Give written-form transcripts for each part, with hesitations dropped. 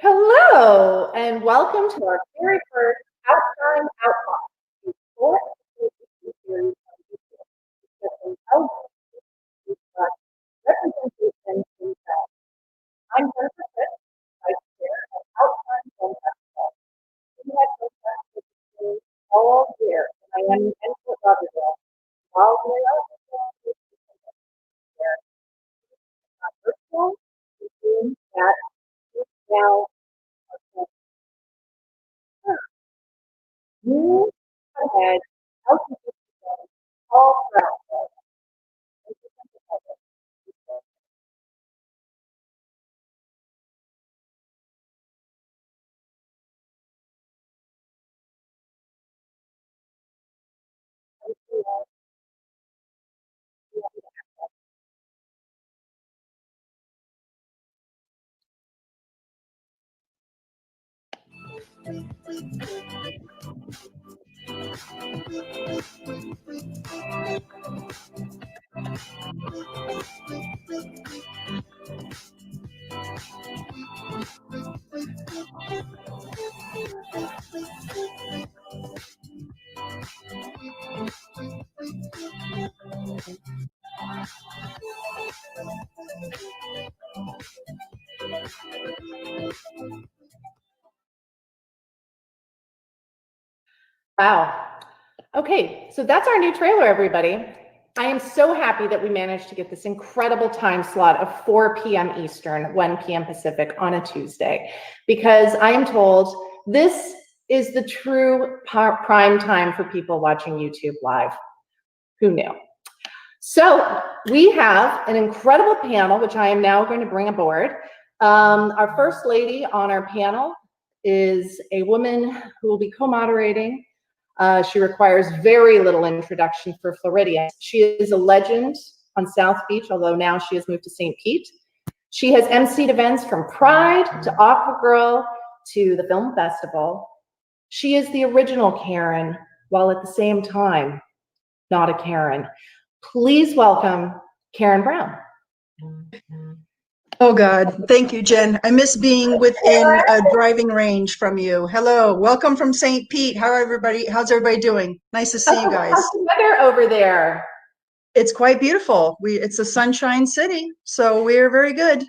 Hello, and welcome to our very first OUTshine OUTtalks, a short LGBTQ series on YouTube discussing LGBTQ representation in film. I'm Jennifer Kriz, Vice Chair of OUTshine Film Festival. We had programs with the team all year in Miami and Fort Lauderdale, while we are also doing virtual, Zoom that is now move ahead, LGBTQ film all throughout the world. Wow. Okay, so that's our new trailer, everybody. I am so happy that we managed to get this incredible time slot of 4 p.m. Eastern, 1 p.m. Pacific on a Tuesday, because I am told this is the true prime time for people watching YouTube Live. Who knew? So we have an incredible panel, which I am now going to bring aboard. Our first lady on our panel is a woman who will be co-moderating. She requires very little introduction for Floridians. She is a legend on South Beach, although now she has moved to St. Pete. She has emceed events from Pride to Aqua Girl to the film festival. She is the original Karen, while at the same time, not a Karen. Please welcome Karen Brown. Oh God, thank you, Jen. I miss being within a driving range from you. Hello, welcome from St. Pete. How's everybody doing? Nice to see you guys. How's the weather over there? It's quite beautiful. It's a sunshine city, so we're very good.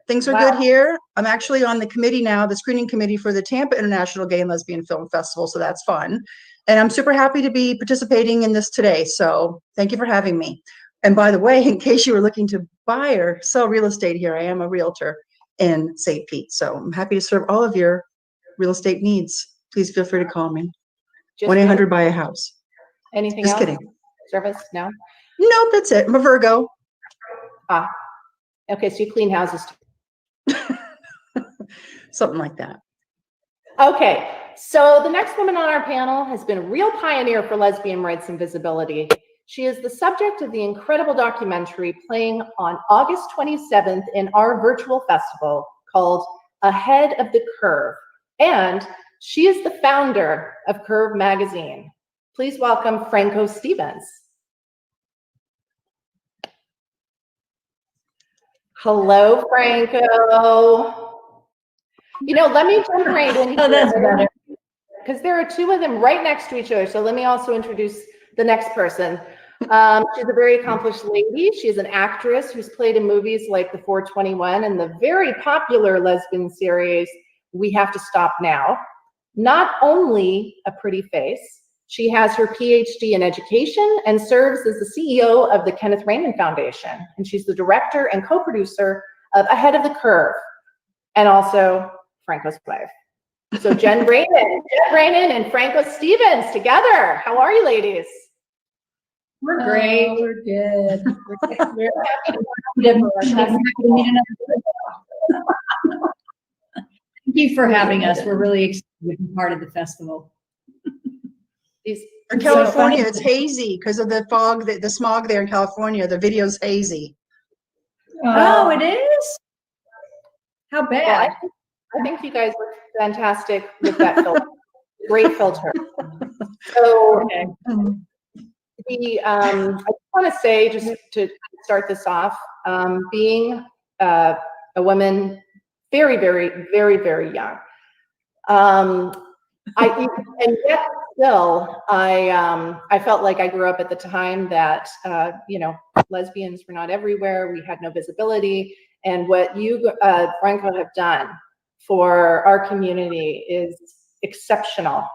Things are good here. I'm actually on the committee now, the screening committee for the Tampa International Gay and Lesbian Film Festival, so that's fun. And I'm super happy to be participating in this today, so thank you for having me. And by the way, in case you were looking to buy or sell real estate here, I am a realtor in St. Pete. So I'm happy to serve all of your real estate needs. Please feel free to call me. 1-800 buy a house. Anything else? Just kidding. Service? No? Nope, that's it. I'm a Virgo. Ah, okay, so you clean houses too. Something like that. Okay, so the next woman on our panel has been a real pioneer for lesbian rights and visibility. She is the subject of the incredible documentary playing on August 27th in our virtual festival called Ahead of the Curve. And she is the founder of Curve magazine. Please welcome Franco Stevens. Hello, Franco. You know, let me jump right in here. Oh, that's better. Because there are two of them right next to each other. So let me also introduce the next person. She's a very accomplished lady. She's an actress who's played in movies like The 421 and the very popular lesbian series, We Have to Stop Now. Not only a pretty face, she has her PhD in education and serves as the CEO of the Kenneth Rainin Foundation. And she's the director and co-producer of Ahead of the Curve, and also Franco's wife. So Jen Rainin and Franco Stevens together. How are you, ladies? We're great. Oh, we're good. We're happy to Thank you for having us. We're really excited to be part of the festival. In California, it's hazy because of the fog, the smog there in California. The video's hazy. Oh, it is? How bad? Well, I think you guys look fantastic with that filter. Great filter. So Okay. I just want to say, just to start this off, being a woman very, very, very, very young. And yet still, I felt like I grew up at the time that, you know, lesbians were not everywhere. We had no visibility. And what you, Franco, have done for our community is exceptional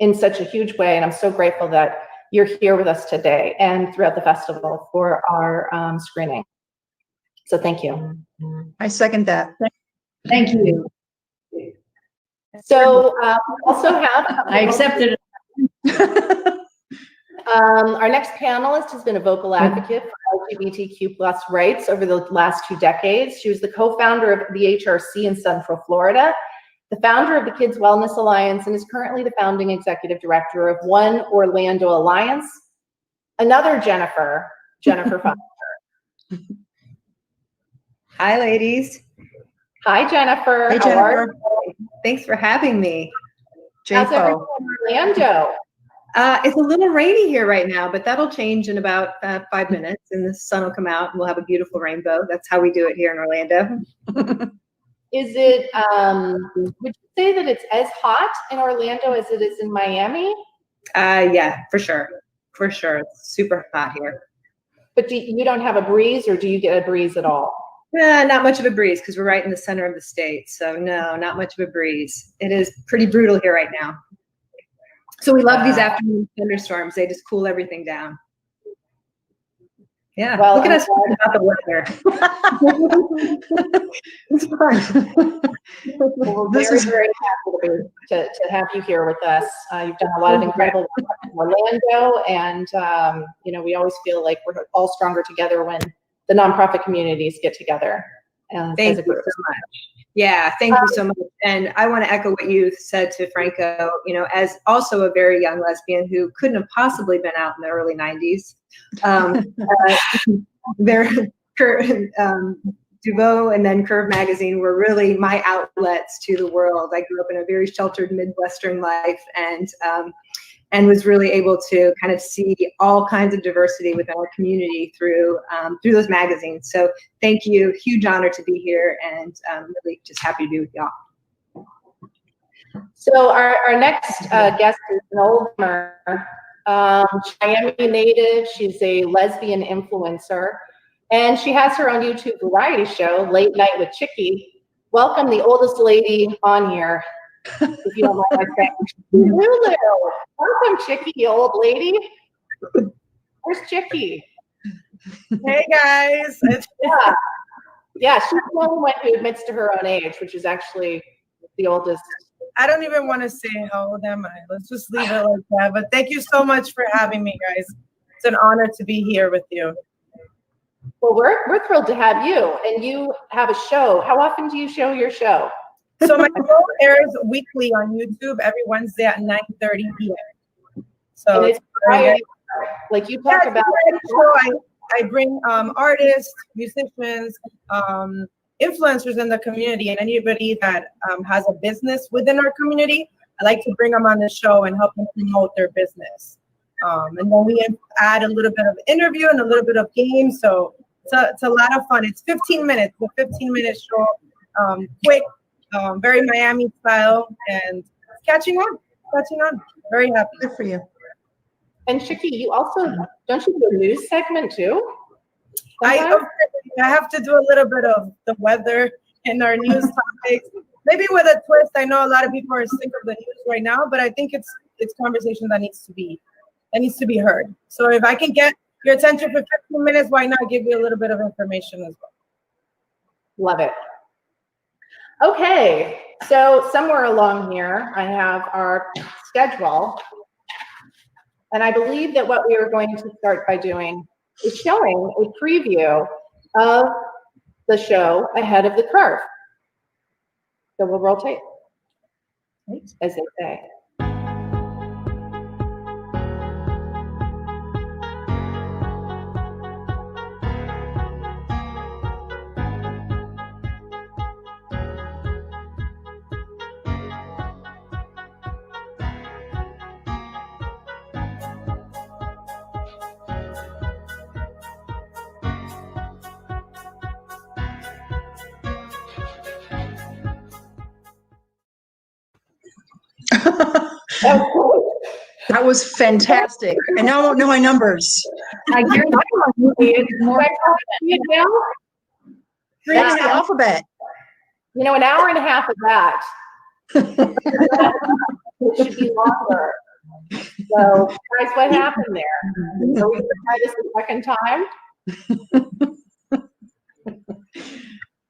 in such a huge way. And I'm so grateful that you're here with us today and throughout the festival for our screening. So thank you. I second that. Thank you. So also have I accepted it. our next panelist has been a vocal advocate for LGBTQ plus rights over the last 2 decades. She was the co-founder of the HRC in Central Florida, the founder of the Kids Wellness Alliance, and is currently the founding executive director of One Orlando Alliance. Another Jennifer Foster. Hi, ladies. Hi, Jennifer. Hey, How are Jennifer. you? Thanks for having me. How's everyone in Orlando? It's a little rainy here right now, but that'll change in about 5 minutes, and the sun will come out, and we'll have a beautiful rainbow. That's how we do it here in Orlando. Is it, would you say that it's as hot in Orlando as it is in Miami? Yeah, for sure. For sure. It's super hot here. But you don't have a breeze, or do you get a breeze at all? Not much of a breeze because we're right in the center of the state. So no, not much of a breeze. It is pretty brutal here right now. So we love these afternoon thunderstorms. They just cool everything down. Yeah, Well, look at us talking about the weather. It's fun. Well, we're very, very happy to have you here with us. You've done a lot of incredible work in Orlando, and you know, we always feel like we're all stronger together when the nonprofit communities get together. Thank you so much. Yeah, thank you so much. And I want to echo what you said to Franco, you know, as also a very young lesbian who couldn't have possibly been out in the early 90s. Duvo and then Curve magazine were really my outlets to the world. I grew up in a very sheltered Midwestern life, and was really able to kind of see all kinds of diversity within our community through those magazines. So thank you, huge honor to be here, and really just happy to be with y'all. So our next guest is an older, Miami native. She's a lesbian influencer, and she has her own YouTube variety show, Late Night with Chicky. Welcome the oldest lady on here, if you don't mind my saying. Lulu. Welcome, Chicky, you old lady. Where's Chicky? Hey guys. Yeah, she's the only one who admits to her own age, which is actually the oldest. I don't even want to say how old am I. Let's just leave it like that. But thank you so much for having me, guys. It's an honor to be here with you. Well, we're thrilled to have you, and you have a show. How often do you show your show? So my show airs weekly on YouTube every Wednesday at 9:30 p.m. So And it's variety, like you talk about. I bring artists, musicians, influencers in the community, and anybody that has a business within our community. I like to bring them on the show and help them promote their business. And then we add a little bit of interview and a little bit of game. So it's a lot of fun. It's 15 minutes, a 15-minute show, quick, very Miami style, and catching on. Very happy. Good for you. And Chicky, you also, don't you do a news segment too? I have to do a little bit of the weather and our news topics. Maybe with a twist. I know a lot of people are sick of the news right now, but I think it's conversation that needs to be heard. So if I can get your attention for 15 minutes, why not give you a little bit of information as well? Love it. Okay, so somewhere along here, I have our schedule. And I believe that what we are going to start by doing is showing a preview of the show ahead of the curve. So we'll rotate, as they say. Oh, That was fantastic. And now I won't know my numbers. I guarantee it's more. you know, That's the alphabet. you know, an hour and a half of that. It should be longer. So, guys, what happened there? Are we going to try this a second time?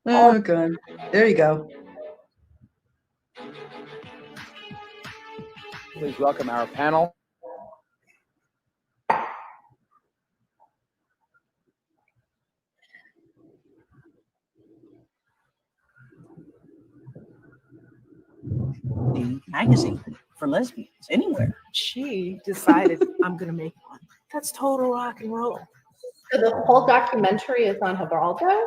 Oh, good. There you go. Please welcome our panel. The magazine for lesbians anywhere. She decided I'm gonna make one. That's total rock and roll. So the whole documentary is on Gibraltar?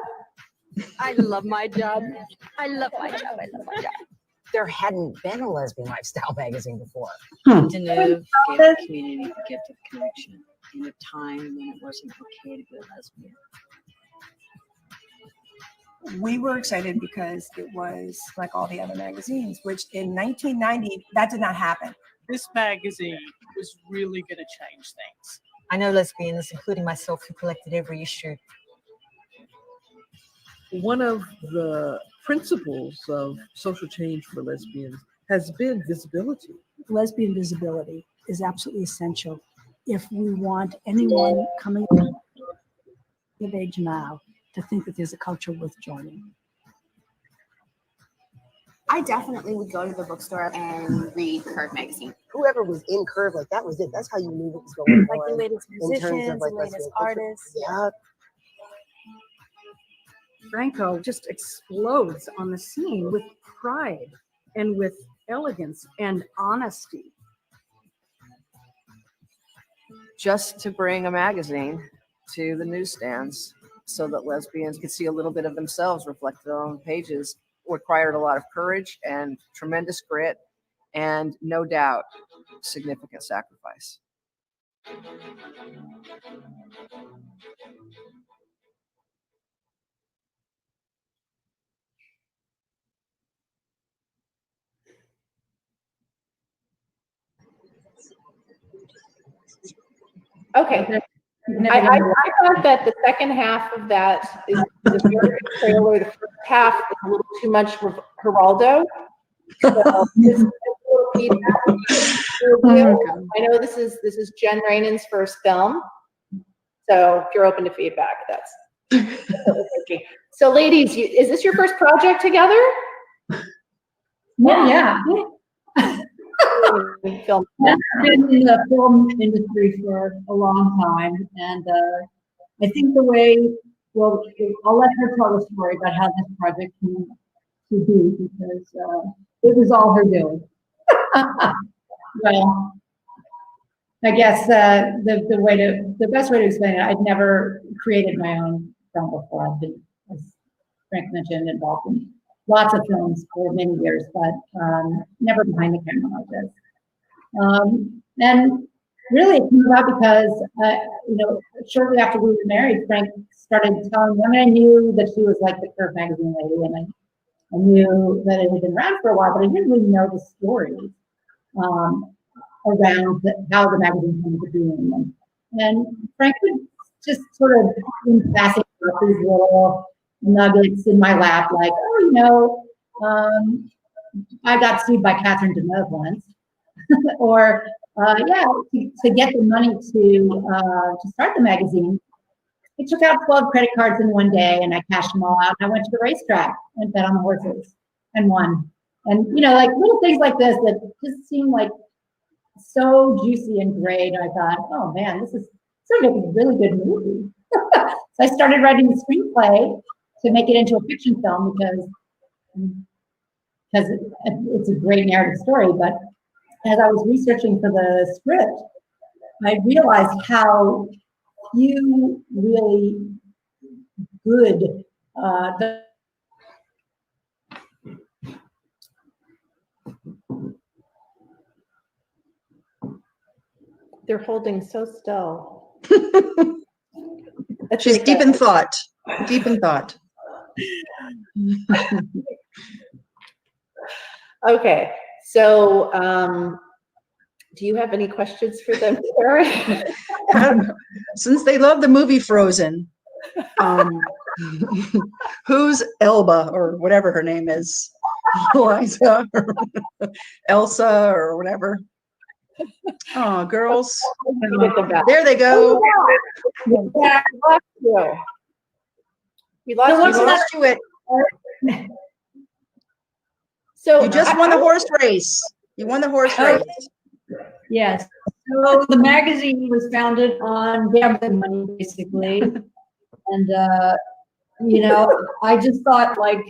I love my job. I love my job. I love my job. There hadn't been a lesbian lifestyle magazine before. To live, gave the community the gift of connection in a time when it wasn't okay to be a lesbian. We were excited because it was like all the other magazines, which in 1990, that did not happen. This magazine was really gonna change things. I know lesbians, including myself, who collected every issue. One of the principles of social change for lesbians has been visibility. Lesbian visibility is absolutely essential if we want anyone coming of age now to think that there's a culture worth joining. I definitely would go to the bookstore and read Curve magazine. Whoever was in Curve, like that was it. That's how you knew what was going Like the on. latest musicians, the latest artists. Yeah. Franco just explodes on the scene with pride and with elegance and honesty. Just to bring a magazine to the newsstands so that lesbians could see a little bit of themselves reflected on the pages required a lot of courage and tremendous grit and no doubt significant sacrifice. Okay. I thought that the second half of that is a very good trailer. The first half is a little too much Geraldo. So this is a little feedback. I know this is Jen Rainin's first film. So if you're open to feedback, that's okay. So ladies, is this your first project together? Yeah. Film. I've been in the film industry for a long time, and I think the way, well, I'll let her tell the story about how this project came to be, because it was all her doing. Well, I guess the best way to explain it, I'd never created my own film before. I've been, as Frank mentioned, involved in lots of films for many years, but never behind the camera like this. And really it came about because, shortly after we were married, Frank started telling me, I mean, I knew that she was like the Curve magazine lady, and I knew that it had been around for a while, but I didn't really know the stories around how the magazine came to be. And Frank would just sort of in passing these little nuggets in my lap, like, I got sued by Catherine Deneuve once, or to get the money to start the magazine, I took out 12 credit cards in one day and I cashed them all out. And I went to the racetrack and bet on the horses and won. And like little things like this that just seem like so juicy and great. And I thought, oh man, this is sort of a really good movie. So I started writing the screenplay to make it into a fiction film because it's a great narrative story. But as I was researching for the script, I realized how few really good They're holding so still. She's deep in thought. Deep in thought. Okay, So, do you have any questions for them, Sarah? Since they love the movie Frozen, who's Elba or whatever her name is? Eliza or Elsa or whatever. Oh, girls. There they go. We lost you. We lost you at. So you just won the horse race. You won the horse race. Yes. So the magazine was founded on gambling money, basically. And, you know, I just thought, like,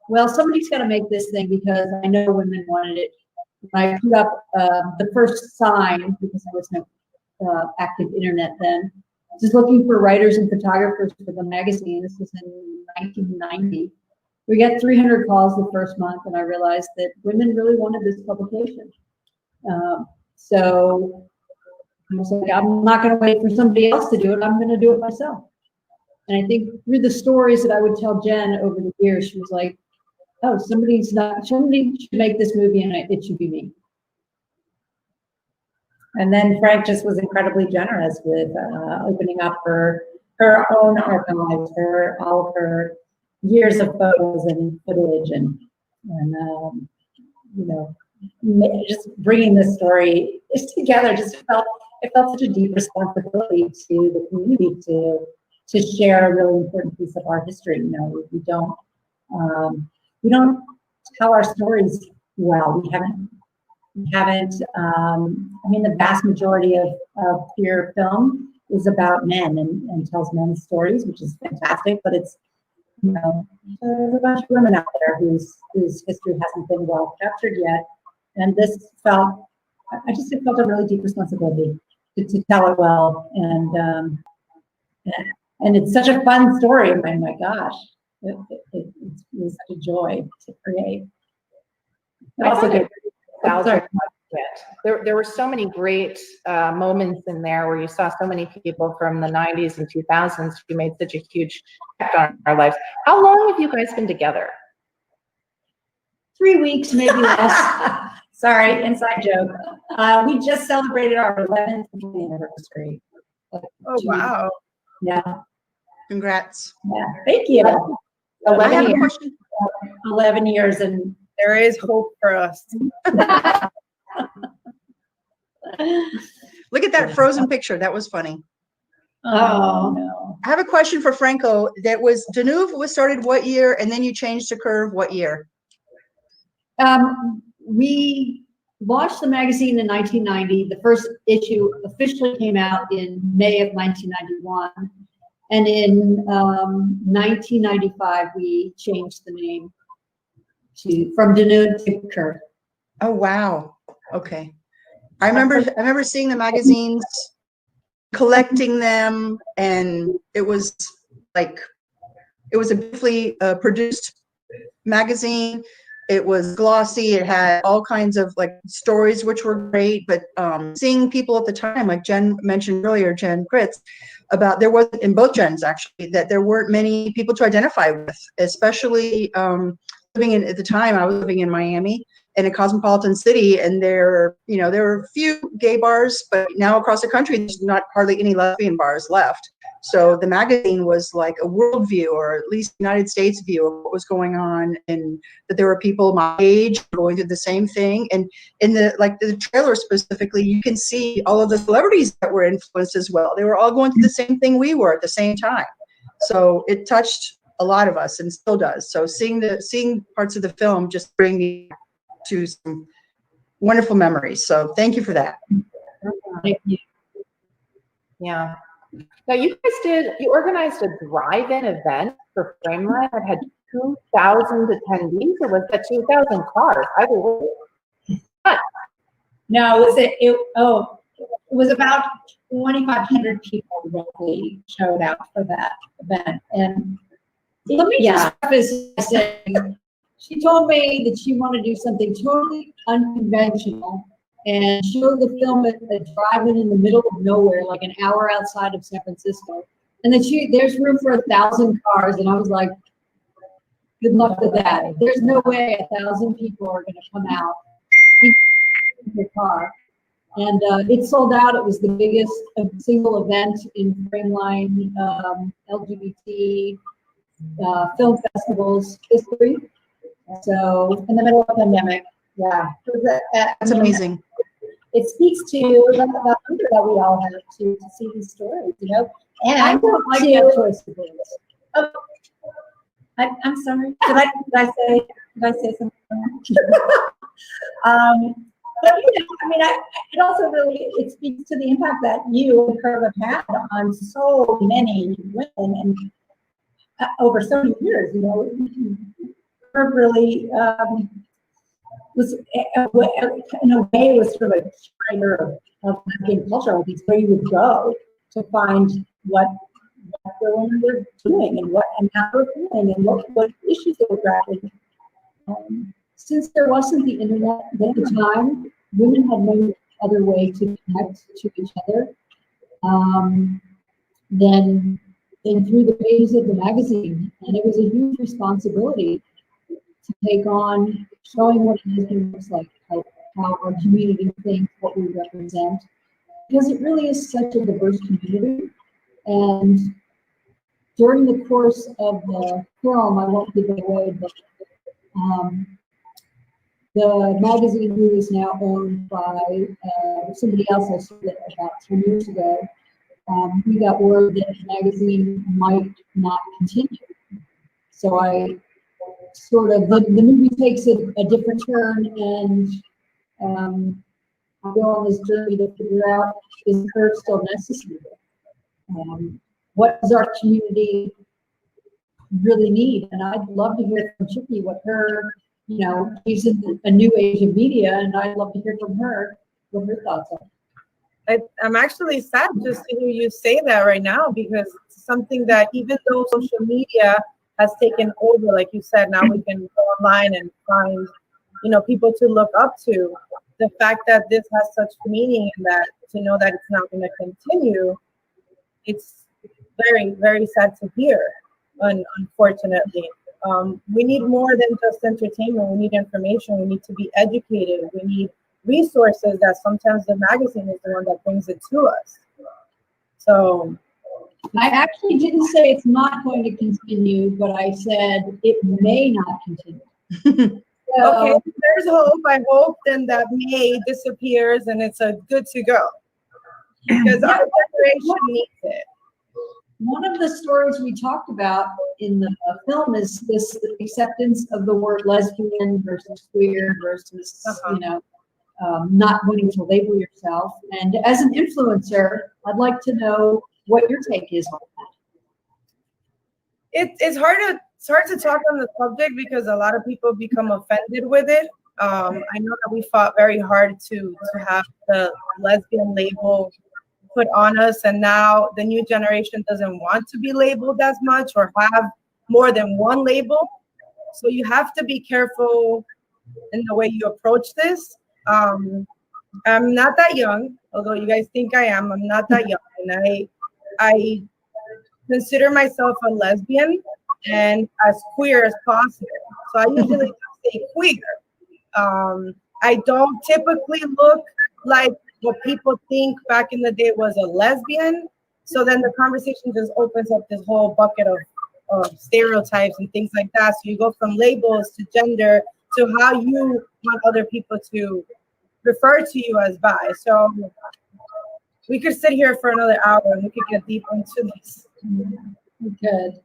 well, somebody's got to make this thing because I know women wanted it. I put up the first sign, because there was no active internet then, just looking for writers and photographers for the magazine. This was in 1990. We got 300 calls the first month, and I realized that women really wanted this publication. So I was like, I'm not going to wait for somebody else to do it. I'm going to do it myself. And I think through the stories that I would tell Jen over the years, she was like, oh, somebody should make this movie, and it should be me. And then Frank just was incredibly generous with opening up her own archives, all of her years of photos and footage, and you know, just bringing this story together. It felt such a deep responsibility to the community to share a really important piece of our history. You know, we don't tell our stories well. We haven't. I mean, the vast majority of queer film is about men and tells men's stories, which is fantastic. But it's, you know, there's a bunch of women out there whose history hasn't been well captured yet. And this felt a really deep responsibility to tell it well. And it's such a fun story. I mean, my gosh, it was such a joy to create. Also good. There were so many great moments in there where you saw so many people from the 90s and 2000s who made such a huge impact on our lives. How long have you guys been together? 3 weeks, maybe less. Sorry, inside joke. We just celebrated our 11th anniversary. Oh, wow. Yeah. Congrats. Yeah, thank you. 11 years. 11 years, and there is hope for us. Look at that Frozen picture. That was funny. Oh, no. I have a question for Franco. Danube was started what year, and then you changed to Curve what year? We launched the magazine in 1990. The first issue officially came out in May of 1991. And in 1995, we changed the name from Danube to Curve. Oh, wow. Okay. I remember seeing the magazines, collecting them, and it was a beautifully produced magazine. It was glossy. It had all kinds of like stories, which were great. But seeing people at the time, like Jen mentioned earlier, Jen Kriz, about there wasn't, in both Jens actually, that there weren't many people to identify with, especially living at the time, I was living in Miami, in a cosmopolitan city, and there were a few gay bars, but now across the country, there's not hardly any lesbian bars left. So the magazine was like a world view, or at least United States view of what was going on, and that there were people my age going through the same thing. And in the trailer specifically, you can see all of the celebrities that were influenced as well. They were all going through the same thing we were at the same time. So it touched a lot of us and still does. So seeing parts of the film just bring me to some wonderful memories. So thank you for that. Thank you. Yeah. Now you organized a drive-in event for Frameline that had 2,000 attendees, or was that 2,000 cars? Either way. No, it was about 2,500 people roughly showed out for that event. And let me just preface by saying, she told me that she wanted to do something totally unconventional and show the film at a drive-in in the middle of nowhere, like an hour outside of San Francisco. And then there's room for 1,000 cars, and I was like, good luck with that. There's no way 1,000 people are going to come out, your car. And it sold out. It was the biggest single event in Frameline LGBT film festivals history. So in the middle of the pandemic, yeah. That's amazing. It speaks to the hunger that we all have to see these stories, you know. And I don't like that choice of words. Oh, I'm sorry. Did I say something? But you know, I mean, it also really speaks to the impact that you and Kriz have had on so many women and over so many years. You know, Kriz really was in a way was sort of a trainer of American culture. Like, it's where you would go to find what the women were doing and how they were feeling and what issues they were grappling. Since there wasn't the internet at the time, women had no other way to connect to each other than through the pages of the magazine. And it was a huge responsibility to take on showing what lesbian looks like, how our community thinks, what we represent, because it really is such a diverse community. And during the course of the film, I won't give it away, but the magazine, who is now owned by somebody else, I started it about 10 years ago, we got word that the magazine might not continue. So I sort of, the movie takes a different turn, and I go on this journey to figure out, is Kriz still necessary? What does our community really need? And I'd love to hear from Chicky what her, you know, she's in a new age of media, and I'd love to hear from her what her thoughts are. I'm actually sad just to hear you say that right now, because it's something that, even though social media has taken over, like you said, now we can go online and find, you know, people to look up to. The fact that this has such meaning, and that to know that it's not going to continue, it's very, very sad to hear, unfortunately. We need more than just entertainment. We need information. We need to be educated. We need resources that sometimes the magazine is the one that brings it to us. So I actually didn't say it's not going to continue, but I said it may not continue. So, okay, there's hope. I hope then that May disappears and it's a good to go, because our generation needs it. One of the stories we talked about in the film is this acceptance of the word lesbian versus queer versus, you know, not wanting to label yourself. And as an influencer, I'd like to know what your take is on that. It's hard to talk on the subject because a lot of people become offended with it. I know that we fought very hard to have the lesbian label put on us, and now the new generation doesn't want to be labeled as much or have more than one label. So you have to be careful in the way you approach this. I'm not that young, although you guys think I am. I'm not that young, and I consider myself a lesbian and as queer as possible. So I usually say queer. I don't typically look like what people think back in the day was a lesbian. So then the conversation just opens up this whole bucket of stereotypes and things like that. So you go from labels to gender to how you want other people to refer to you as bi. So we could sit here for another hour and we could get deep into this. We could,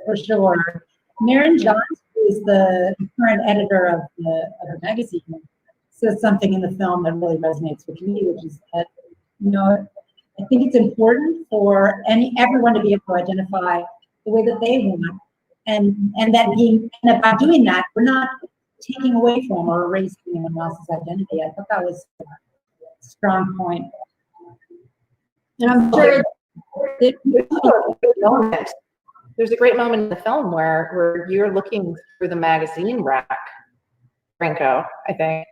for sure. Maren Johns, who is the current editor of the magazine, says something in the film that really resonates with me, which is that, you know, I think it's important for everyone to be able to identify the way that they want, and that by doing that, we're not taking away from or erasing anyone else's identity. I thought that was a strong point. And I'm sure there's a great moment in the film where you're looking through the magazine rack, Franco, I think,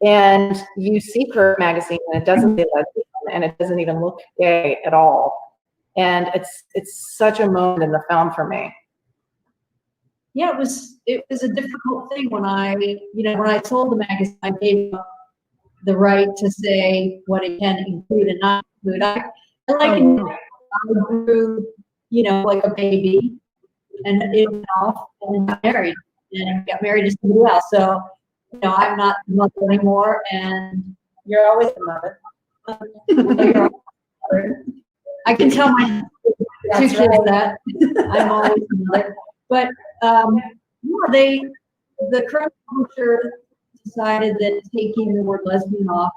and you see her magazine, and it doesn't say lesbian, and it doesn't even look gay at all. And it's such a moment in the film for me. Yeah, it was a difficult thing when I told the magazine I gave up the right to say what it can include and not include. I like I grew, you know, like a baby, and it went off and got married, and got married to somebody else. So, you know, I'm not the mother anymore, and you're always the mother. I can tell my two kids that I'm always the mother. But yeah, the current culture decided that taking the word lesbian off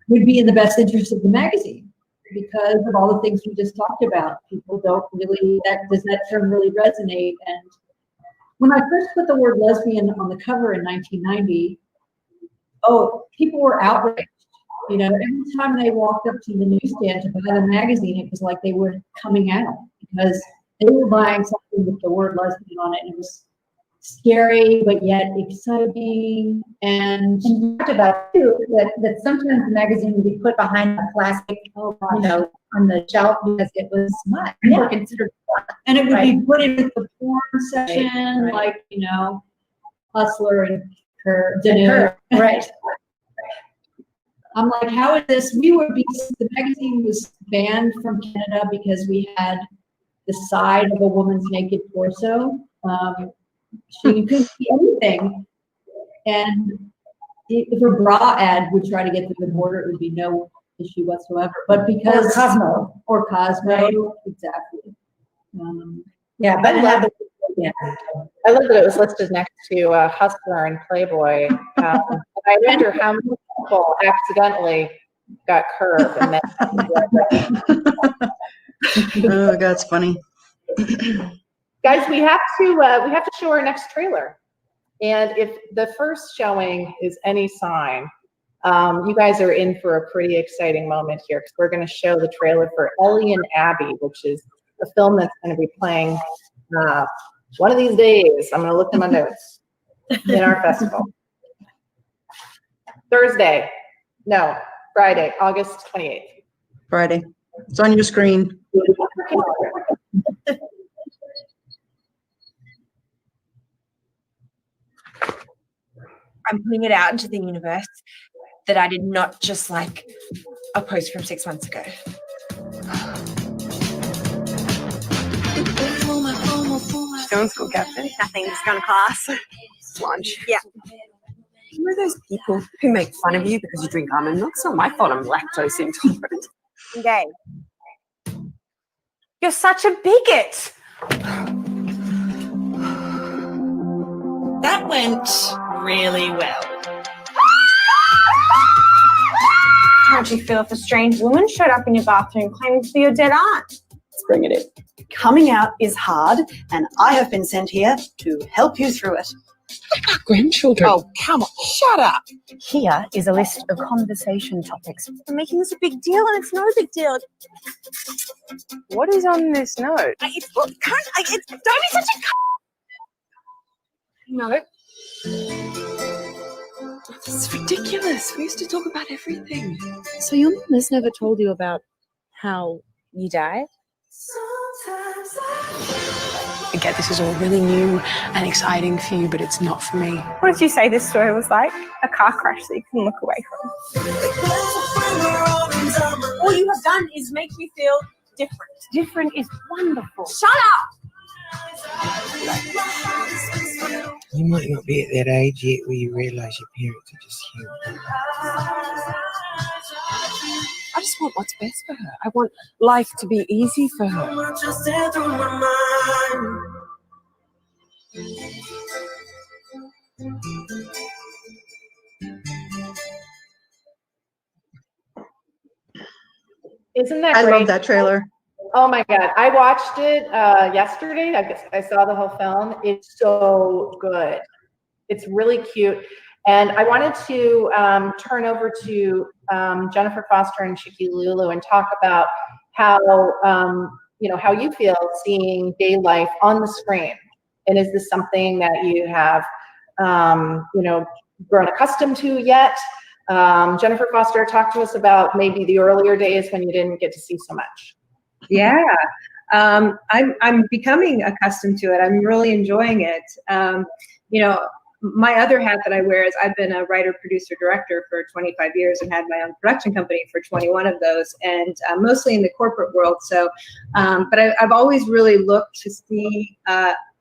would be in the best interest of the magazine, because of all the things we just talked about. People don't really, does that term really resonate? And when I first put the word lesbian on the cover in 1990, people were outraged. You know, every time they walked up to the newsstand to buy the magazine, it was like they were coming out, because they were buying something with the word lesbian on it. And it was scary, but yet exciting. And you talked about too that sometimes the magazine would be put behind a plastic, you know, on the shelf because it was more considered fun. And it would be put in the porn section, like, you know, Hustler and her, right? I'm like, how is this? The magazine was banned from Canada because we had the side of a woman's naked torso. She couldn't see anything. And if a bra ad would try to get through the border, it would be no issue whatsoever. But because or Cosmo, exactly. Yeah, but I love that it was listed next to Hustler and Playboy. I wonder how many people accidentally got curved and then. Oh, that's funny. Guys, we have to show our next trailer, and if the first showing is any sign, you guys are in for a pretty exciting moment here, because we're going to show the trailer for Ellie and Abby, which is a film that's going to be playing one of these days. I'm going to look at my notes in our festival. Friday, August 28th. Friday. It's on your screen. I'm putting it out into the universe that I did not just like a post from 6 months ago. Film school captain. Nothing, just going to class. Lunch. Yeah. You know those people who make fun of you because you drink almond milk? It's not my fault I'm lactose intolerant. Gay. You're such a bigot. That went really well. How'd you feel if a strange woman showed up in your bathroom claiming to be your dead aunt? Let's bring it in. Coming out is hard, and I have been sent here to help you through it. Grandchildren. Oh, come on, shut up. Here is a list of conversation topics. You're making this a big deal, and it's not a big deal. What is on this note? Don't be such a No. This is ridiculous. We used to talk about everything. So your mom has never told you about how you died? I get this is all really new and exciting for you, but it's not for me. What did you say this story was like? A car crash that you can look away from. All you have done is make me feel different. Different is wonderful. Shut up! You might not be at that age yet where you realise your parents are just human. I just want what's best for her. I want life to be easy for her. Isn't that I great? love that trailer. Oh my God. I watched it yesterday. I saw the whole film. It's so good. It's really cute. And I wanted to turn over to Jennifer Foster and Chicky Lulu and talk about how, how you feel seeing gay life on the screen. And is this something that you have, grown accustomed to yet? Jennifer Foster, talk to us about maybe the earlier days when you didn't get to see so much. Yeah, I'm becoming accustomed to it. I'm really enjoying it. my other hat that I wear is I've been a writer, producer, director for 25 years and had my own production company for 21 of those, and mostly in the corporate world. So, but I've always really looked to see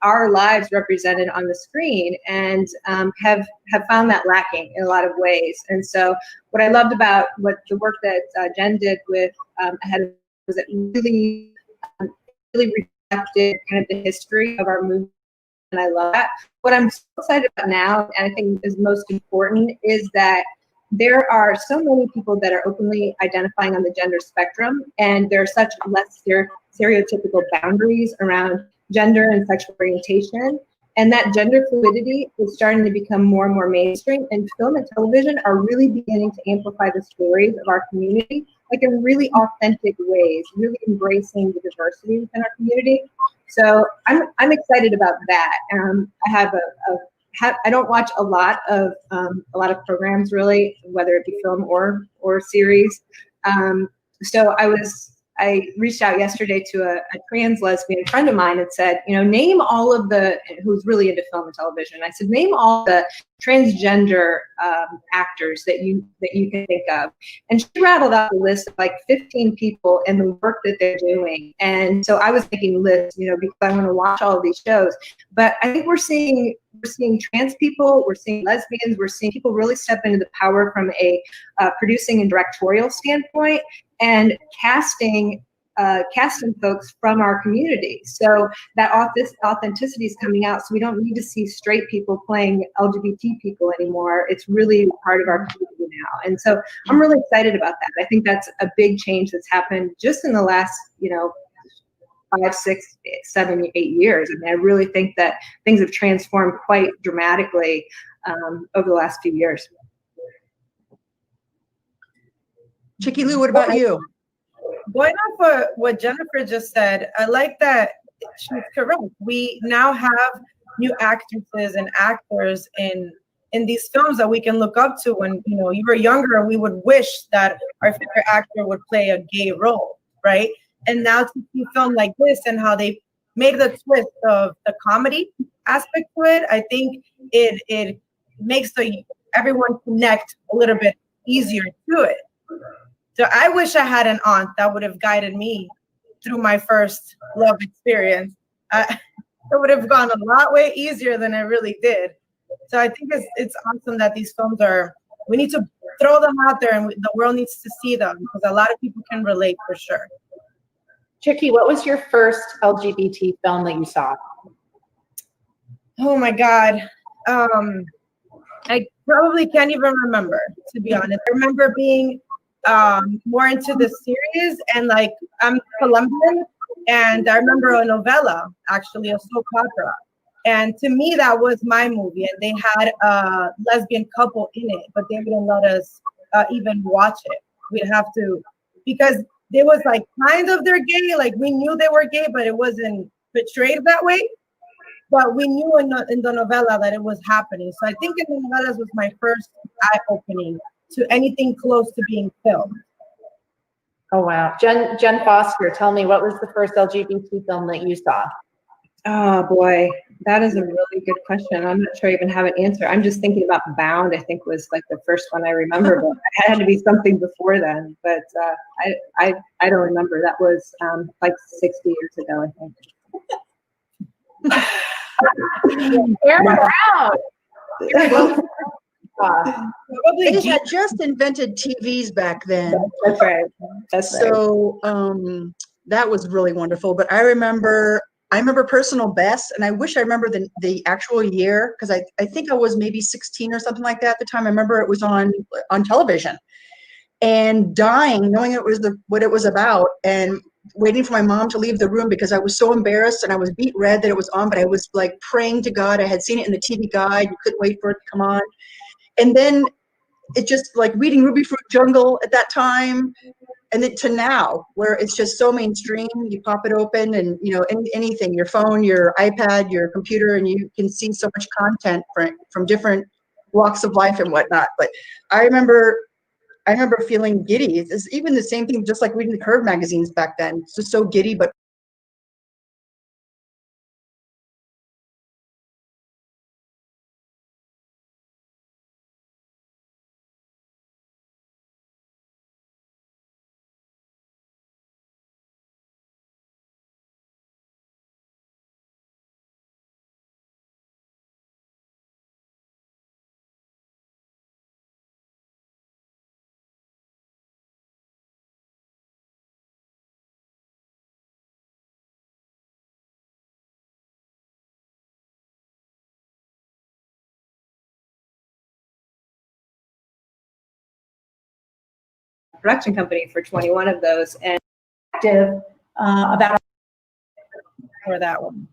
our lives represented on the screen, and have found that lacking in a lot of ways. And so what I loved about the work that Jen did with Ahead was it really reflected kind of the history of our movement, and I love that. What I'm so excited about now, and I think is most important, is that there are so many people that are openly identifying on the gender spectrum, and there are such less stereotypical boundaries around gender and sexual orientation, and that gender fluidity is starting to become more and more mainstream, and film and television are really beginning to amplify the stories of our community, like in really authentic ways, really embracing the diversity within our community. So I'm excited about that. I have I don't watch a lot of programs really, whether it be film or series. So I reached out yesterday to a trans lesbian friend of mine and said, name all of who's really into film and television. I said, name all the transgender actors that you can think of. And she rattled out a list of like 15 people and the work that they're doing. And so I was making lists, because I want to watch all of these shows. But I think we're seeing trans people, we're seeing lesbians, we're seeing people really step into the power from a producing and directorial standpoint, and casting folks from our community. So that authenticity is coming out. So we don't need to see straight people playing LGBT people anymore. It's really part of our community now. And so I'm really excited about that. I think that's a big change that's happened just in the last, 5, 6, 7, 8 years. I mean, I really think that things have transformed quite dramatically over the last few years. Chicky Lou, what about you? Going off of what Jennifer just said, I like that she's correct. We now have new actresses and actors in these films that we can look up to. When you were younger, we would wish that our favorite actor would play a gay role, right? And now to see film like this and how they made the twist of the comedy aspect to it, I think it makes everyone connect a little bit easier to it. So I wish I had an aunt that would have guided me through my first love experience. It would have gone a lot way easier than it really did. So I think it's awesome that these films we need to throw them out there, and the world needs to see them, because a lot of people can relate for sure. Chicky, what was your first LGBT film that you saw? Oh my God. I probably can't even remember, to be honest. I remember being more into the series, and like I'm Colombian, and I remember a novella, actually a soap opera, and to me that was my movie, and they had a lesbian couple in it, but they wouldn't let us even watch it. We'd have to, because they was like kind of they're gay, like we knew they were gay, but it wasn't portrayed that way. But we knew in the novella that it was happening. So I think in the novellas was my first eye-opening to anything close to being filmed. Oh, wow. Jen Foster, tell me, what was the first LGBT film that you saw? Oh boy, that is a really good question. I'm not sure I even have an answer. I'm just thinking about Bound, I think was like the first one I remember, but it had to be something before then. But I don't remember. That was like 60 years ago, I think. Aaron Brown. They had just invented TVs back then. That's right. That's right. So that was really wonderful. But I remember Personal Best, and I wish I remember the actual year, because I think I was maybe 16 or something like that at the time. I remember it was on television, and dying knowing it was what it was about, and waiting for my mom to leave the room because I was so embarrassed, and I was beat red that it was on, but I was like praying to God. I had seen it in the TV guide. You couldn't wait for it to come on. And then it just like reading Ruby Fruit Jungle at that time, and then to now where it's just so mainstream. You pop it open and anything, your phone, your iPad, your computer, and you can see so much content from different walks of life and whatnot. But I remember feeling giddy. It's even the same thing, just like reading the Curve magazines back then. It's just so giddy, but production company for 21 of those. And about for that one.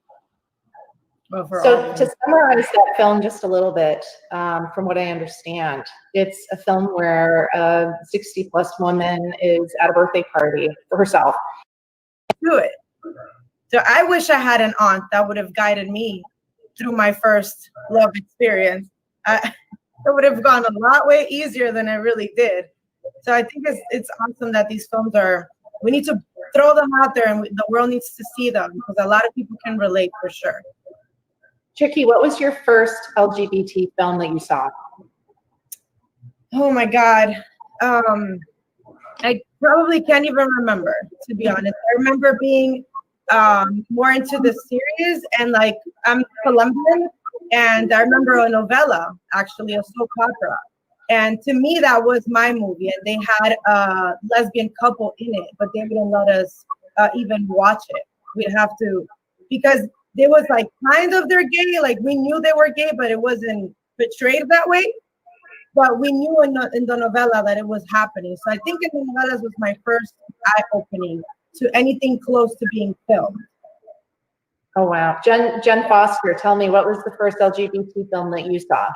Well, for all So of to them. summarize that film just a little bit, from what I understand, it's a film where a 60-plus woman is at a birthday party for herself. Do it. So I wish I had an aunt that would have guided me through my first love experience. It would have gone a lot way easier than it really did. So I think it's awesome that these films we need to throw them out there and the world needs to see them because a lot of people can relate for sure. Chicky, what was your first LGBT film that you saw? Oh my God. I probably can't even remember, to be honest. I remember being more into the series and like I'm Colombian and I remember a novella, actually a soap opera. And to me, that was my movie. And they had a lesbian couple in it, but they wouldn't let us even watch it. We'd have to, because they was like kind of they're gay, like we knew they were gay, but it wasn't portrayed that way. But we knew in the novella that it was happening. So I think in the novellas was my first eye-opening to anything close to being filmed. Oh, wow. Jen Foster, tell me, what was the first LGBT film that you saw?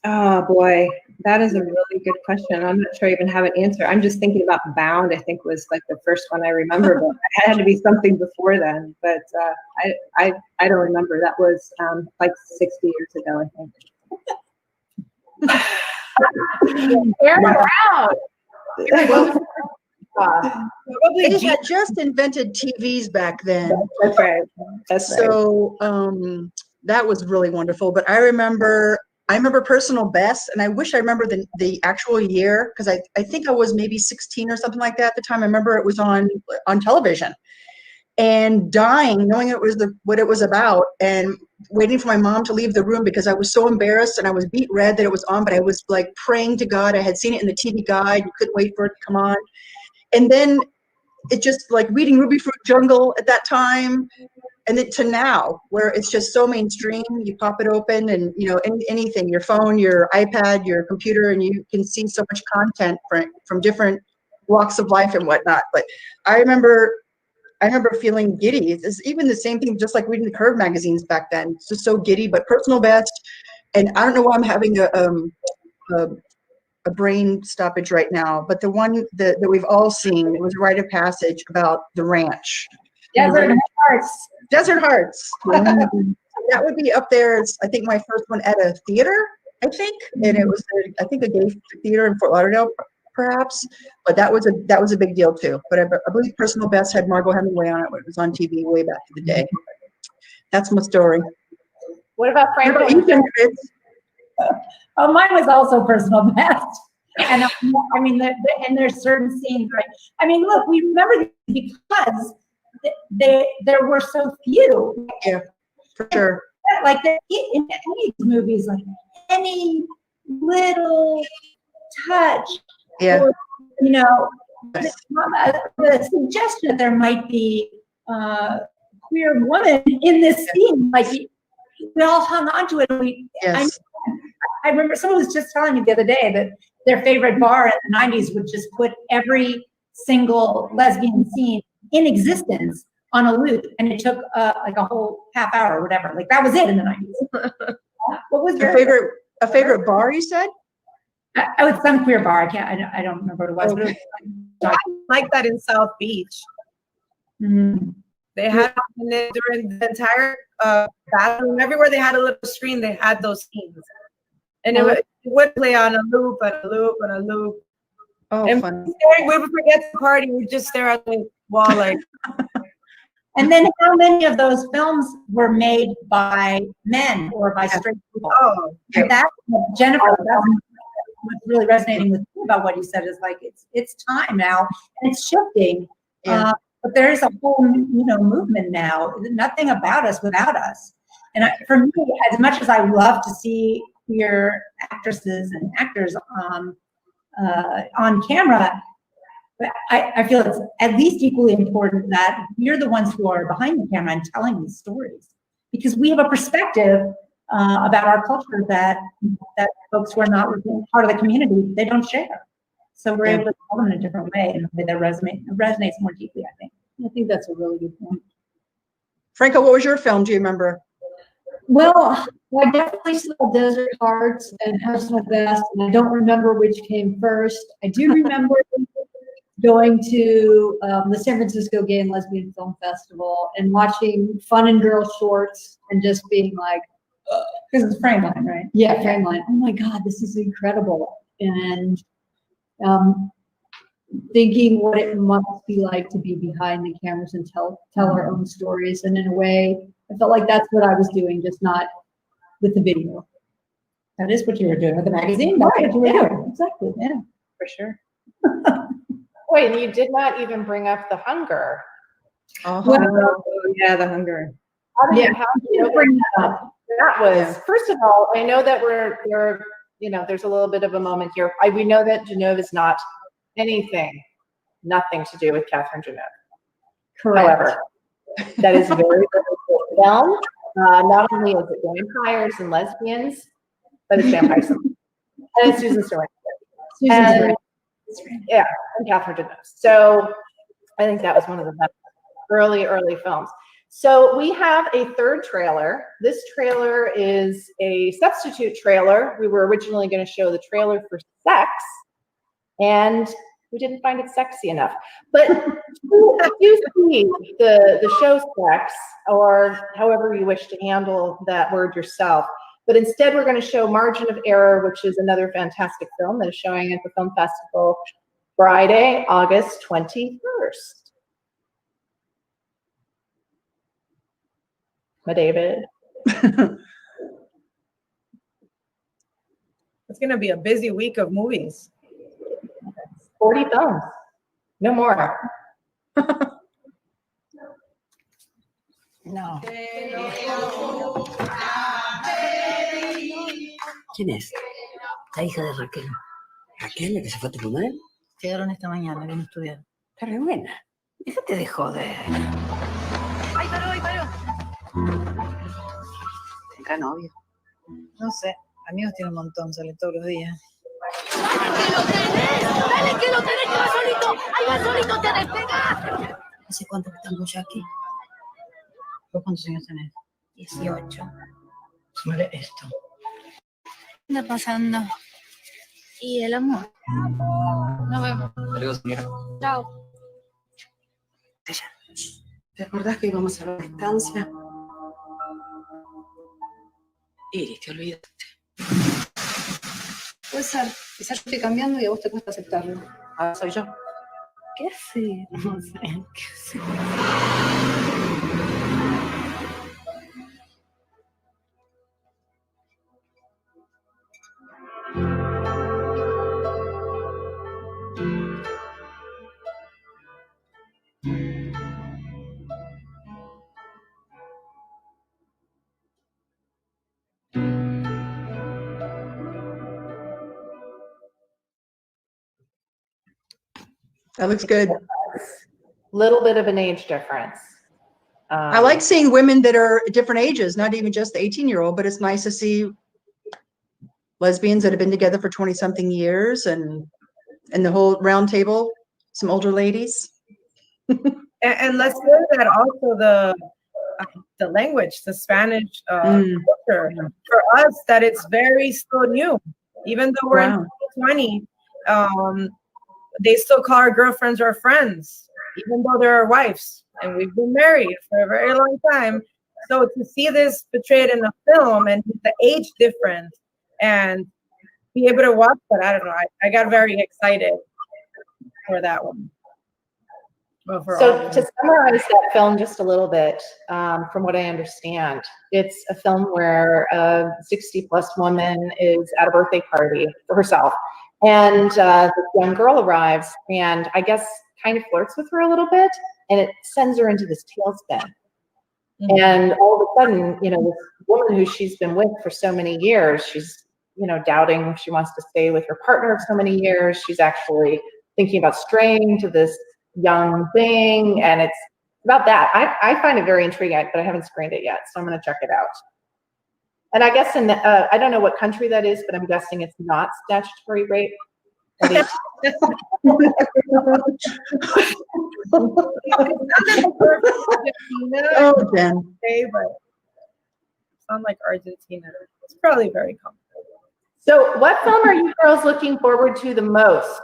oh boy, that is a really good question. I'm not sure I even have an answer. I'm just thinking about Bound, I think was like the first one I remember, but it had to be something before then. But I don't remember. That was like 60 years ago, I think. Aaron Brown. They had just invented TVs back then. That's right. That's right. So that was really wonderful. But I remember Personal Best, and I wish I remember the actual year, because I think I was maybe 16 or something like that at the time. I remember it was on television, and dying, knowing it was what it was about, and waiting for my mom to leave the room because I was so embarrassed and I was beet red that it was on, but I was like praying to God. I had seen it in the TV guide. You couldn't wait for it to come on. And then it just like reading Ruby Fruit Jungle at that time, and then to now where it's just so mainstream. You pop it open and anything, your phone, your iPad, your computer, and you can see so much content from different walks of life and whatnot. But I remember feeling giddy. It's even the same thing, just like reading the Curve magazines back then. It's just so giddy. But Personal Best, and I don't know why I'm having a brain stoppage right now, but the one that we've all seen, it was a rite of passage about the ranch. Desert Hearts. Desert Hearts. That would be up there. It's, I think, my first one at a theater, I think, and it was I think a gay theater in Fort Lauderdale, perhaps. But that was a big deal too. But I believe Personal Best had Margot Hemingway on it when it was on TV way back in the day. That's my story. What about Franco? Oh, mine was also Personal Best. And I mean, and there's certain scenes, right? I mean, look, we remember these because there were so few. Yeah, for sure. Like in any of these movies, like any little touch, yeah, or, the suggestion that there might be a queer woman in this scene, like we all hung on to it. Yes. I remember someone was just telling me the other day that their favorite bar in the 90s would just put every single lesbian scene in existence on a loop, and it took like a whole half hour or whatever. Like that was it in the 90s. What was your favorite bar? You said? I was some queer bar. I don't remember what it was. Okay. But it was like that in South Beach. They had during the entire bathroom, everywhere they had a little screen, they had those scenes. And it would play on a loop and a loop and a loop. Oh, and fun. We would forget the party. We'd just stare at the wall like. And then how many of those films were made by men or by straight people? Oh, and that's Jennifer. That's what's really resonating with me about what you said is like it's time now and it's shifting. Yeah. But there is a whole movement now. Nothing about us without us. And for me, as much as I love to see queer actresses and actors on camera, I feel it's at least equally important that we're the ones who are behind the camera and telling these stories, because we have a perspective about our culture that folks who are not part of the community, they don't share. So we're able to tell them in a different way, in a way that resonates more deeply, I think. I think that's a really good point. Franco, what was your film? Do you remember? Well, I definitely saw Desert Hearts and House of Best, and I don't remember which came first. I do remember going to the San Francisco Gay and Lesbian Film Festival and watching Fun and Girl shorts and just being like, because it's Frameline, right? yeah, Frameline. Oh my God, this is incredible. And thinking what it must be like to be behind the cameras and tell our own stories. And in a way, I felt like that's what I was doing, just not with the video. That is what you were doing with the magazine. That's what you were doing. Exactly. Yeah, for sure. Wait, and you did not even bring up the hunger. Well, yeah, the hunger. How did you bring that up? That was, first of all, I know that we're there's a little bit of a moment here. We know that Genove is not nothing to do with Catherine Genove. Correct. However, that is very, very cool film. Not only is it vampires and lesbians, but it's vampires and it's Susan Sarandon. Yeah, and Catherine Deneuve. So I think that was one of the best early films. So we have a third trailer. This trailer is a substitute trailer. We were originally going to show the trailer for Sex, and we didn't find it sexy enough. But you see the show Sex, or however you wish to handle that word yourself. But instead, we're going to show Margin of Error, which is another fantastic film that is showing at the film festival Friday, August 21st. My David. It's going to be a busy week of movies. 40 films. No more. No. ¿Quién es? La hija de Raquel. ¿Raquel, la que se fue a tu funeral? Llegaron esta mañana, vino a estudiar. Está re buena. Déjate de joder. ¡Ay, paró! ¿Tendrá novio? No sé, amigos tiene un montón, sale todos los días. ¡Dale que lo tenés, que va solito! ¡Ahí va solito, te despegas! ¿Hace cuánto que están con Jackie? ¿Vos cuántos años tenés? 18. Súmale esto. ¿Qué está pasando? ¿Y el amor? Nos vemos. Adiós, señora. Chao. ¿Te acordás que íbamos a la distancia? Iris, te olvidaste. Puede ser. Quizás yo estoy cambiando y a vos te cuesta aceptarlo. Ahora soy yo. ¿Qué hace? No sé. ¿Qué hace? That looks good. Little bit of an age difference. I like seeing women that are different ages, not even just the 18-year-old, but it's nice to see lesbians that have been together for 20-something years, and the whole round table, some older ladies. And let's say that also the language, the Spanish culture, for us, that it's very still new. Even though we're in 2020, they still call our girlfriends our friends, even though they're our wives, and we've been married for a very long time. So to see this portrayed in a film and the age difference and be able to watch that, I don't know, I got very excited for that one. Well, So to summarize that film just a little bit, from what I understand, it's a film where a 60-plus woman is at a birthday party for herself. And the young girl arrives and I guess kind of flirts with her a little bit, and it sends her into this tailspin. And all of a sudden, this woman who she's been with for so many years, she's, doubting if she wants to stay with her partner of so many years. She's actually thinking about straying to this young thing. And it's about that. I find it very intriguing, but I haven't screened it yet, so I'm going to check it out. And I guess I don't know what country that is, but I'm guessing it's not statutory rape. Oh, Jen. But sound like Argentina. It's probably very comfortable. So what film are you girls looking forward to the most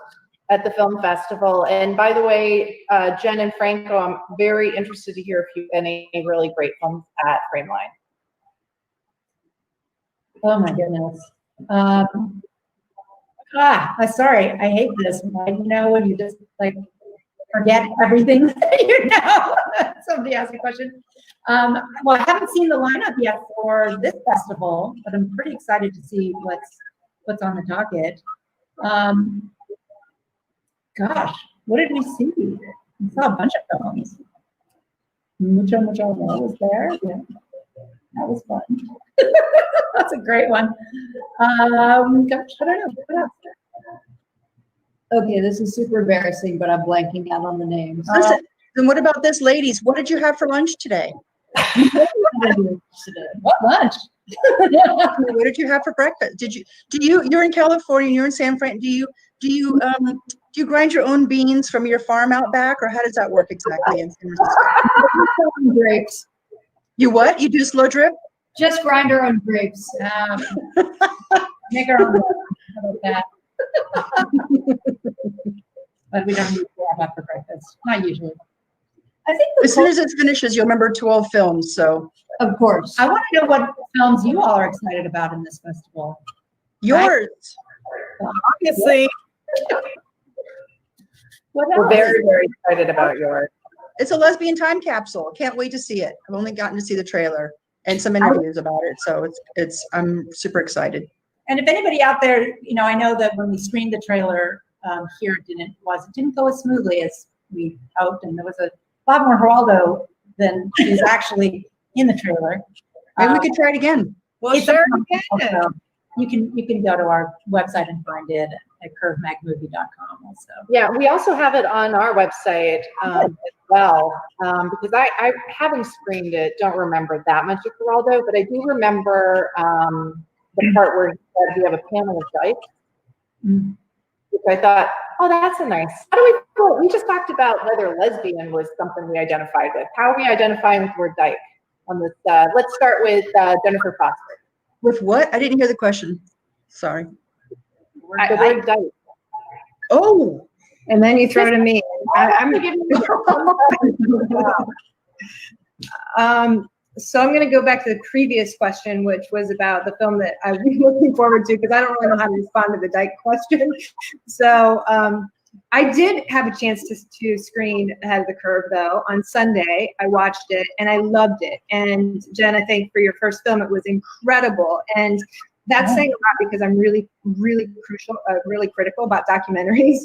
at the film festival? And by the way, Jen and Franco, I'm very interested to hear if you have any really great films at Frameline. Oh my goodness. Sorry, I hate this. You know, when you just like forget everything that you know. Somebody asked a question. Well, I haven't seen the lineup yet for this festival, but I'm pretty excited to see what's on the docket. Gosh, what did we see? We saw a bunch of films. Mucho was there. Yeah. That was fun. That's a great one. Gosh, I don't know. What else? Okay, this is super embarrassing, but I'm blanking out on the names. Listen, then what about this, ladies? What did you have for lunch today? What lunch? What did you have for breakfast? You're in California, you're in San Fran. Do you grind your own beans from your farm out back, or how does that work exactly in San Francisco? Grapes. You what? You do slow drip? Just grind our own grapes. Make our own. How about that? But we don't usually have that for breakfast. Not usually. I think as soon as it finishes, you'll remember 12 films. So of course, I want to know what films you all are excited about in this festival. Yours, obviously. We're very, very excited about yours. It's a lesbian time capsule. Can't wait to see it. I've only gotten to see the trailer and some interviews about it, so I'm super excited. And if anybody out there, you know, I know that when we screened the trailer here, it didn't go as smoothly as we hoped, and there was a lot more Geraldo than is actually in the trailer. Maybe we could try it again. Well, sure. You can go to our website and find it at curvemagmovie.com also. Yeah, we also have it on our website as well, because I having screened it, don't remember that much of Geraldo, but I do remember the part where he said we have a panel of dyke, which I thought, oh, that's a nice. How do we feel? We just talked about whether lesbian was something we identified with. How are we identifying with the word dyke on this? Let's start with Jennifer Foster. With what? I didn't hear the question. Sorry. The word dyke. Oh. And then you throw to me. So I'm going to go back to the previous question, which was about the film that I've been looking forward to, because I don't really know how to respond to the dyke question. So I did have a chance to screen Ahead of the Curve, though, on Sunday. I watched it, and I loved it. And Jen, I think for your first film, it was incredible. And that's saying a lot, because I'm really, really really critical about documentaries,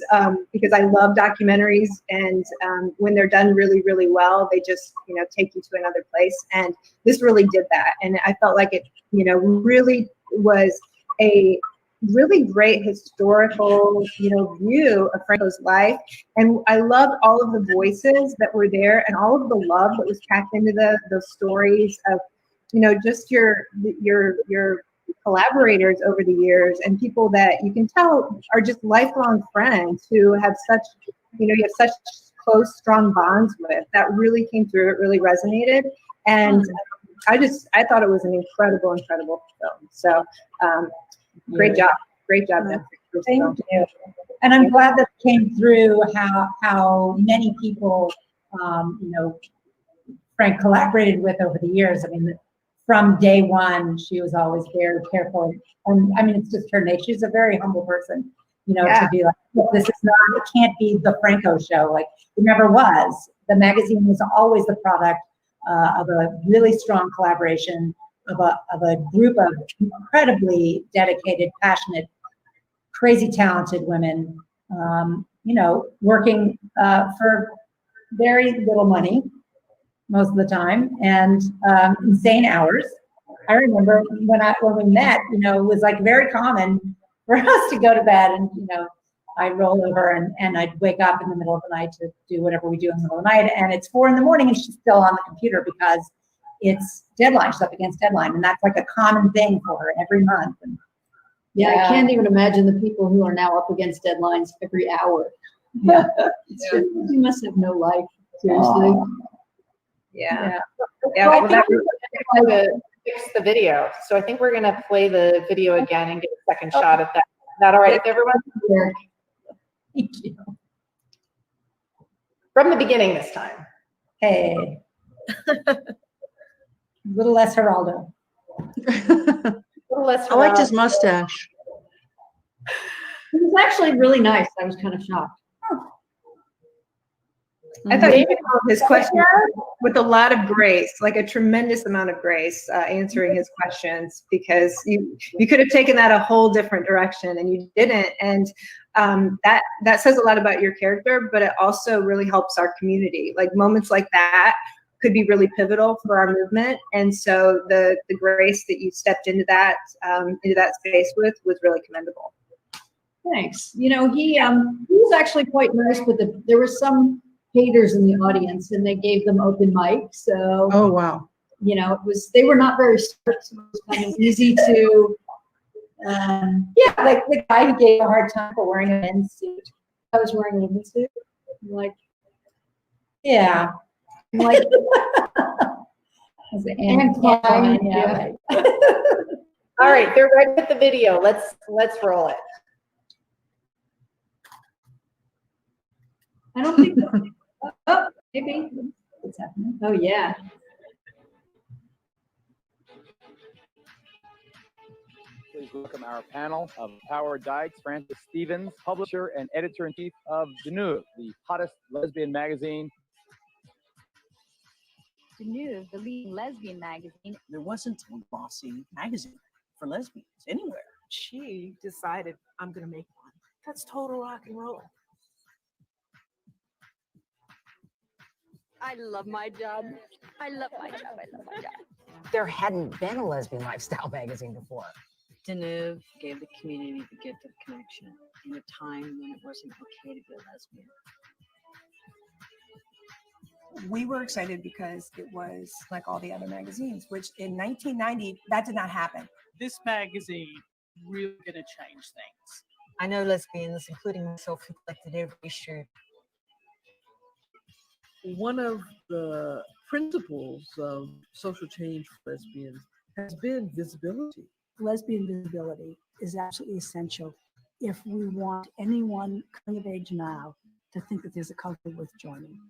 because I love documentaries, and when they're done really, really well, they just, you know, take you to another place. And this really did that. And I felt like it, you know, really was a really great historical, you know, view of Franco's life. And I loved all of the voices that were there, and all of the love that was packed into those stories of, you know, just your collaborators over the years, and people that you can tell are just lifelong friends who have such, you know, you have such close, strong bonds with. That really came through. It really resonated. And I thought it was an incredible film. So great job. Jen. Thank you. And I'm glad that came through how many people, you know, Frank collaborated with over the years. I mean, from day one, she was always very careful. And I mean, it's just her nature. She's a very humble person, you know, to be like, look, this is not, it can't be the Franco show. Like, it never was. The magazine was always the product of a really strong collaboration of a group of incredibly dedicated, passionate, crazy talented women, you know, working for very little money most of the time, and insane hours. I remember when we met, you know, it was like very common for us to go to bed, and, you know, I'd roll over and I'd wake up in the middle of the night to do whatever we do in the middle of the night, and it's 4 a.m. and she's still on the computer because it's deadline. She's up against deadline, and that's like a common thing for her every month. And Yeah, I can't even imagine the people who are now up against deadlines every hour. Yeah. It's just, you must have no life, seriously. Yeah. Yeah, well, I think we're going to fix the video. So I think we're going to play the video again and get a second shot at that. Is that all right with everyone? Thank you. From the beginning this time. Hey. A little less Geraldo. I liked his mustache. It was actually really nice. I was kind of shocked. I thought you called his question with a lot of grace, like a tremendous amount of grace, answering his questions, because you could have taken that a whole different direction and you didn't. And that says a lot about your character, but it also really helps our community. Like moments like that could be really pivotal for our movement. And so the grace that you stepped into that space with was really commendable. Thanks. You know, he was actually quite nice, but there were some haters in the audience, and they gave them open mic. So, oh wow, you know, they were not very strict. So it was kind of easy to, yeah, like the guy who gave a hard time for wearing a men's suit. I was wearing a women's suit. I'm like, yeah, I'm like, yeah. All right, they're ready with the video. Let's roll it. I don't think. Oh, maybe. What's happening? Oh, yeah. Please welcome our panel of Howard Dykes, Francis Stevens, publisher and editor-in-chief of Deneuve, the hottest lesbian magazine. Deneuve, the leading lesbian magazine. There wasn't a glossy magazine for lesbians anywhere. She decided, I'm going to make one. That's total rock and roll. I love my job. I love my job. I love my job. There hadn't been a lesbian lifestyle magazine before. Deneuve gave the community the gift of connection in a time when it wasn't okay to be a lesbian. We were excited because it was like all the other magazines, which in 1990, that did not happen. This magazine really gonna change things. I know lesbians, including myself, who collected every issue. One of the principles of social change for lesbians has been visibility. Lesbian visibility is absolutely essential if we want anyone coming of age now to think that there's a culture worth joining.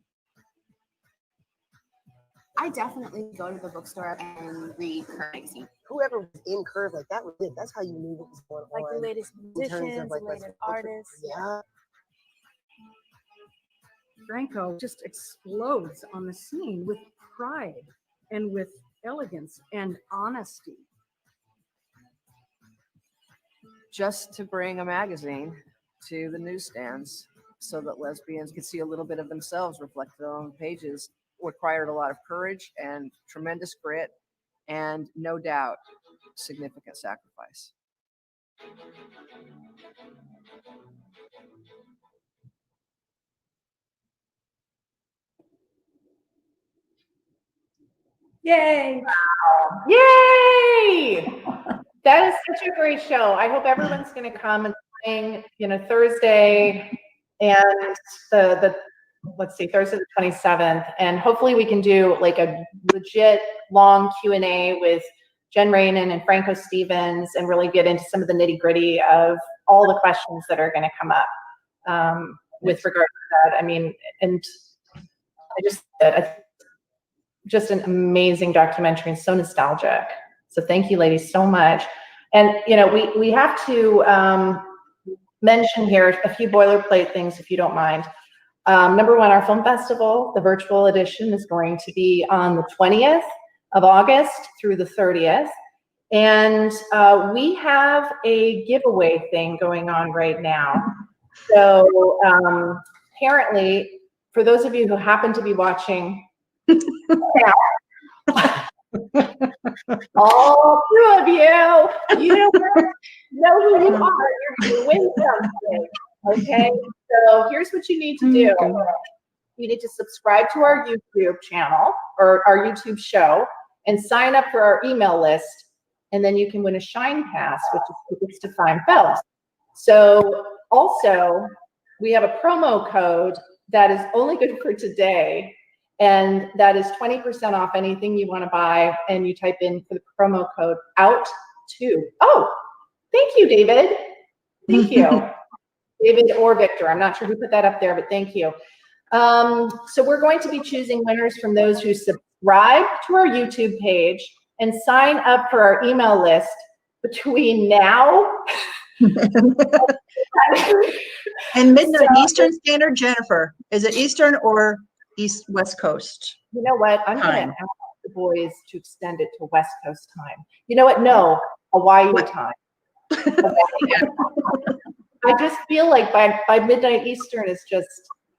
I definitely go to the bookstore and read Curve magazine. Whoever was in Curve, like that was it. That's how you knew what was going on. Like the latest musicians, like, the latest artists. Yeah. Franco just explodes on the scene with pride and with elegance and honesty. Just to bring a magazine to the newsstands so that lesbians could see a little bit of themselves reflected on pages required a lot of courage and tremendous grit and, no doubt, significant sacrifice. Yay! Wow. Yay! That is such a great show. I hope everyone's going to come and sing, you know, Thursday and let's see, Thursday the 27th, and hopefully we can do like a legit long Q&A with Jen Rainin and Franco Stevens and really get into some of the nitty gritty of all the questions that are going to come up with regard to that. I mean, and just an amazing documentary and so nostalgic. So thank you, ladies, so much. And, you know, we have to mention here a few boilerplate things, if you don't mind. Number one, our film festival, the virtual edition, is going to be on the 20th of August through the 30th. And we have a giveaway thing going on right now. So apparently, for those of you who happen to be watching, all two of you, you know who you are. You're going to win something. Okay, so here's what you need to do. You need to subscribe to our YouTube channel or our YouTube show and sign up for our email list. and then you can win a Shine Pass, which is tickets to Fine Films. So also, we have a promo code that is only good for today, and that is 20% off anything you want to buy, and you type in for the promo code OUT2. Oh, thank you, David. Thank you. David or Victor. I'm not sure who put that up there, but thank you. So we're going to be choosing winners from those who subscribe to our YouTube page and sign up for our email list between now and midnight Eastern Standard. Jennifer, is it Eastern or West Coast? You know what? I'm going to ask the boys to extend it to West Coast time. You know what? No, Hawaii time. I just feel like by midnight Eastern is just.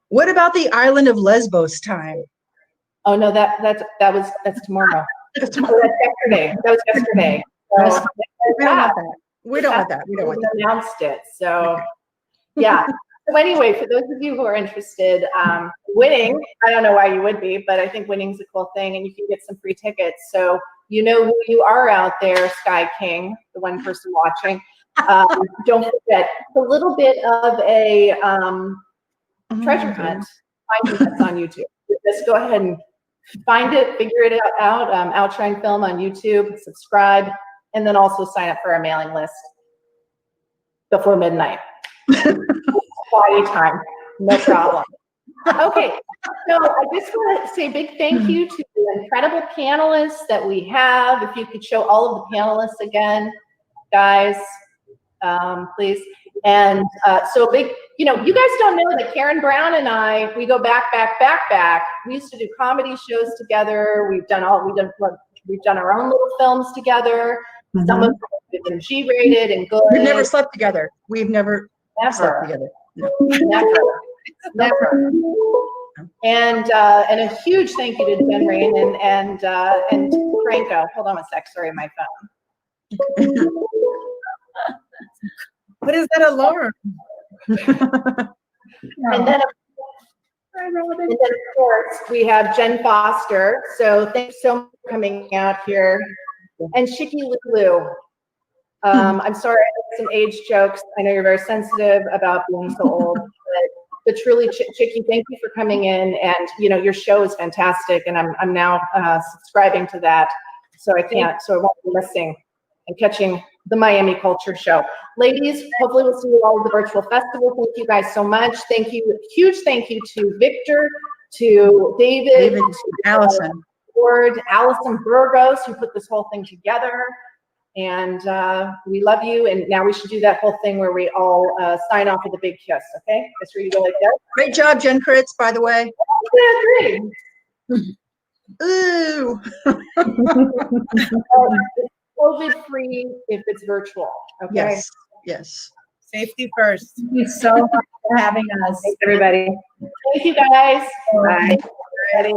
What about the island of Lesbos time? Oh no, that's tomorrow. That's tomorrow. That's yesterday. That was yesterday. So, we don't want that. We don't want that. We don't want that. Announced it. So yeah. So anyway, for those of you who are interested, winning, I don't know why you would be, but I think winning's a cool thing, and you can get some free tickets. So you know who you are out there, Sky King, the one person watching. Don't forget a little bit of a treasure hunt. Find us on YouTube. Just go ahead and find it, figure it out. OUTshine Film on YouTube, subscribe, and then also sign up for our mailing list before midnight. Hawaii time, no problem. Okay, so I just want to say a big thank you to the incredible panelists that we have. If you could show all of the panelists again, guys, please. And so big, you know, you guys don't know that Karen Brown and I, we go back. We used to do comedy shows together. We've done our own little films together. Mm-hmm. Some of them have been G-rated and good. We've never slept together. We've never slept together. No. Never. And a huge thank you to Jen Rainin and Franco. Hold on a sec. Sorry, my phone. What is that alarm? And then, of course, we have Jen Foster. So thanks so much for coming out here. And Chicky Lulu. I'm sorry, I made some age jokes. I know you're very sensitive about being so old, but truly, Chicky, thank you for coming in. And you know, your show is fantastic, and I'm now subscribing to that, so I won't be missing and catching the Miami Culture Show. Ladies, hopefully we'll see you all at the virtual festival. Thank you guys so much. Thank you, huge thank you to Victor, to David, to Allison, Allison Burgos, who put this whole thing together. And we love you. And now we should do that whole thing where we all sign off with a big kiss, okay? That's where you go like that. Great job, Jen Kriz, by the way. Yeah, great. Ooh. COVID-free if it's virtual, okay? Yes. Safety first. Thank you so much for having us. Thanks, everybody. Thank you, guys. Bye. Ready.